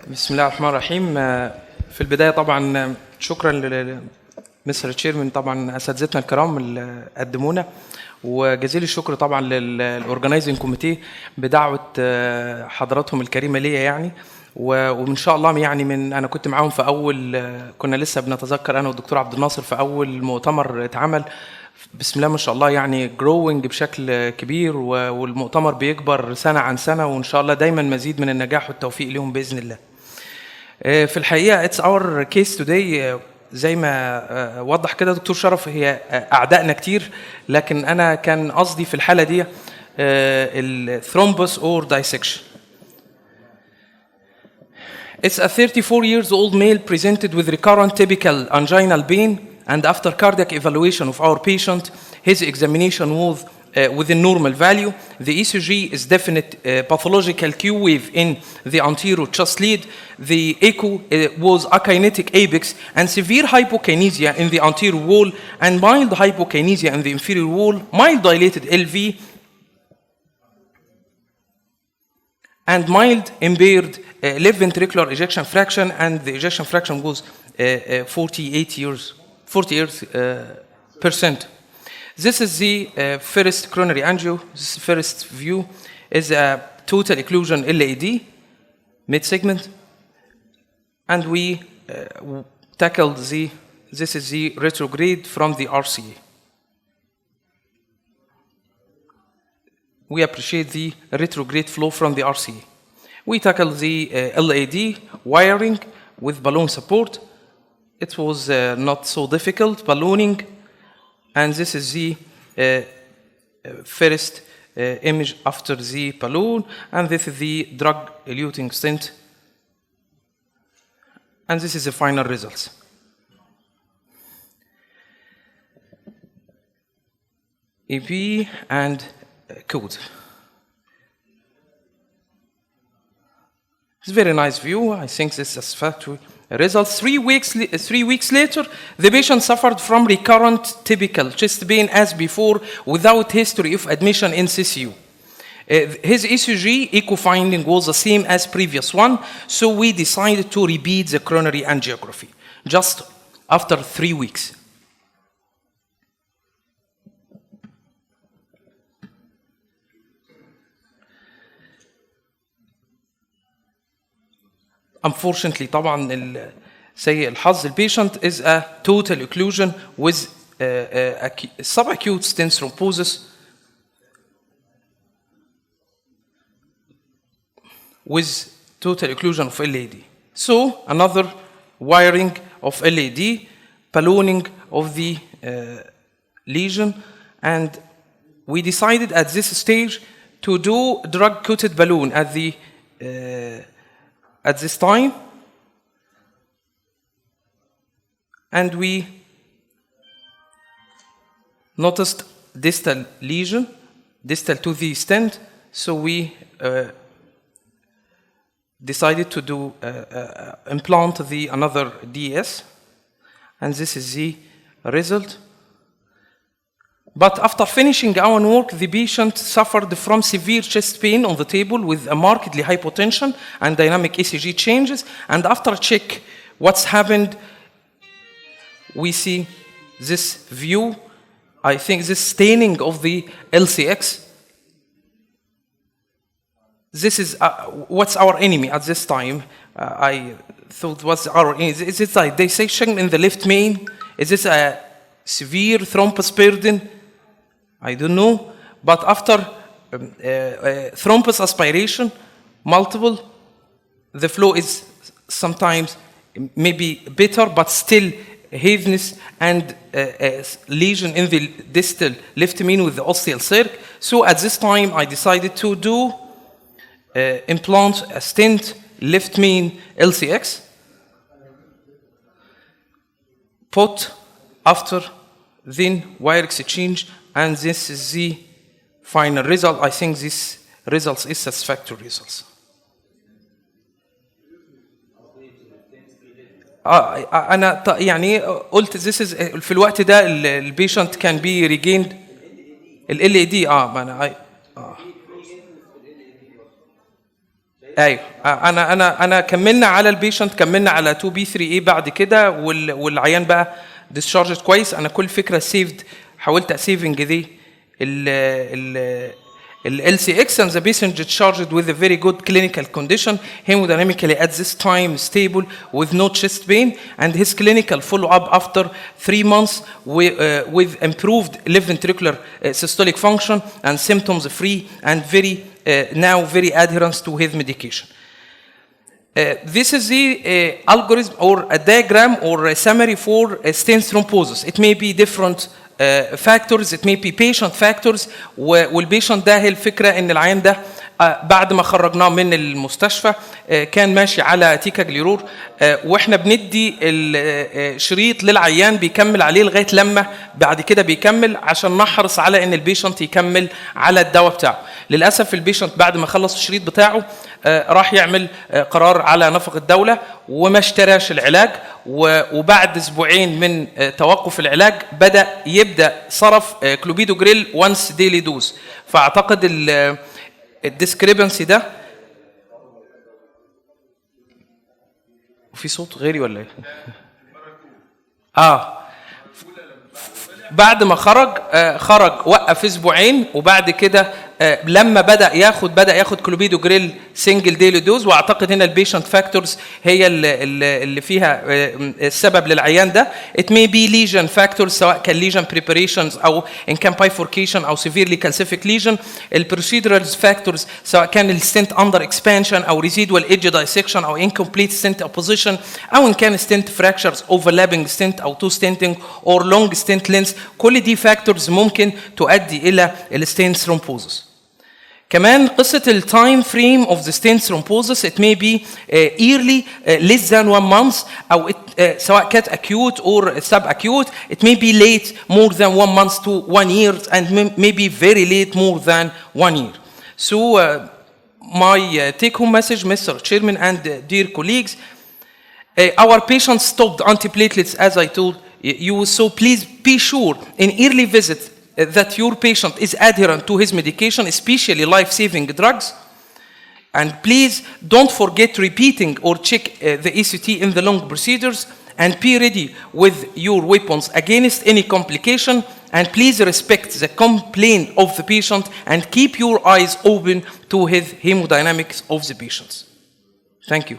بسم الله الرحمن الرحيم. في البداية طبعا شكرا لمستر تشيرمان، طبعا أساتذتنا الكرام اللي قدمونا، وجزيل الشكر طبعا للأورجنايزنج كوميتي بدعوة حضراتهم الكريمة ليا يعني. وإن شاء الله يعني أنا كنت معاهم في أول، كنا لسه بنتذكر أنا والدكتور عبد الناصر في أول مؤتمر اتعمل. بسم الله ما شاء الله يعني جروينج بشكل كبير، والمؤتمر بيكبر سنة عن سنة، وإن شاء الله دايما مزيد من النجاح والتوفيق لهم بإذن الله. في الحقيقة it's our case today زي ما وضح كده دكتور شرف، هي أعدائنا كتير، لكن أنا كان قصدي في الحالة دي الثرومبوس or dissection. It's a 34 years old male presented with recurrent typical anginal pain, and after cardiac evaluation of our patient, his examination was within normal value. The ECG is definite pathological Q wave in the anterior chest lead. The echo was akinetic apex and severe hypokinesia in the anterior wall and mild hypokinesia in the inferior wall, mild dilated LV, and mild impaired left ventricular ejection fraction, and the ejection fraction was 40%. This is the first coronary angio. This first view is a total occlusion LAD mid-segment, and we tackled this is the retrograde from the RCA. We appreciate the retrograde flow from the RCA. We tackled the LAD wiring with balloon support. It was not so difficult, ballooning. And this is the first image after the balloon, and this is the drug-eluting stent, and this is the final results. EP and code. It's a very nice view. I think this is satisfactory results. 3 weeks later, the patient suffered from recurrent typical chest pain as before, without history of admission in CCU. His ECG echo finding was the same as previous one, so we decided to repeat the coronary angiography just after 3 weeks. Unfortunately طبعا سيء الحظ, the patient is a total occlusion with subacute stent thrombosis with total occlusion of LAD. So another wiring of LAD, ballooning of the lesion, and we decided at this stage to do drug-coated balloon at this time, and we noticed distal lesion, distal to the stent, so we decided to do implant the another DS, and this is the result. But after finishing our work, the patient suffered from severe chest pain on the table with a markedly hypotension and dynamic ECG changes. And after check what's happened, we see this view. I think this staining of the LCX. This is what's our enemy at this time. I thought what's our enemy. Is it a dissection in the left main? Is this a severe thrombus burden? I don't know, but after thrombus aspiration, multiple, the flow is sometimes maybe better, but still heaviness and lesion in the distal left main with the ostial circ. So at this time, I decided to do implant a stent left main LCX, put after then wire exchange. And this is the final result. I think this results is satisfactory results. أنا يعني قلت this is في الوقت ده البيشنت can be regained ال LAD ما أنا ايوه انا كملنا على البيشنت، كملنا على 2B3A بعد كده، والعيان بقى discharged كويس. انا كل فكره سيفد، حاولت اسيفنج دي ال LCX and the patient discharged with a very good clinical condition, hemodynamically at this time stable with no chest pain, and his clinical follow-up after 3 months with improved left ventricular systolic function and symptoms free and now very adherence to his medication. This is the algorithm or a diagram or a summary for stent thrombosis. It may be different factors, it may be patient factors. والبيشنت ده هي الفكره ان العيان ده بعد ما خرجناه من المستشفى كان ماشي على تيكاجليرور، واحنا بندي الشريط للعيان بيكمل عليه لغايه لما بعد كده بيكمل، عشان نحرص على ان البيشنت يكمل على الدواء بتاعه. للاسف البيشنت بعد ما خلص الشريط بتاعه راح يعمل قرار على نفقة الدولة وما اشتراش العلاج، وبعد اسبوعين من توقف العلاج يبدا صرف كلوبيدوجريل وانس ديلي دوز. فاعتقد الديسكريبنسي ده في صوت غيري ولا ايه؟ بعد ما خرج وقف اسبوعين، وبعد كده لما بدا ياخد كلوبيدوجريل سنجل ديلي دوز. واعتقد هنا البيشنت فاكتورز هي اللي فيها السبب للعيان ده. it may be lesion factors سواء كان lesion preparations او ان كان bifurcation او severely calcific lesion. البروسيدرال فاكتورز سواء كان الستنت under expansion او residual edge dissection او incomplete stent opposition او ان كان stent fractures overlapping stent او two stenting or long stent length. كل دي فاكتورز ممكن تؤدي الى الستنت ثرومبوزس. كمان قصة التايم فريم of the stent thrombosis, it may be yearly less than 1 month أو سواء كانت acute or subacute. It may be late more than 1 month to 1 year and may be very late more than 1 year. So my take home message, Mr. Chairman and dear colleagues, our patients stopped antiplatelets as I told you, so please be sure in early visit that your patient is adherent to his medication, especially life-saving drugs. And please don't forget repeating or check the ECT in the long procedures, and be ready with your weapons against any complication. And please respect the complaint of the patient and keep your eyes open to his hemodynamics of the patients. Thank you.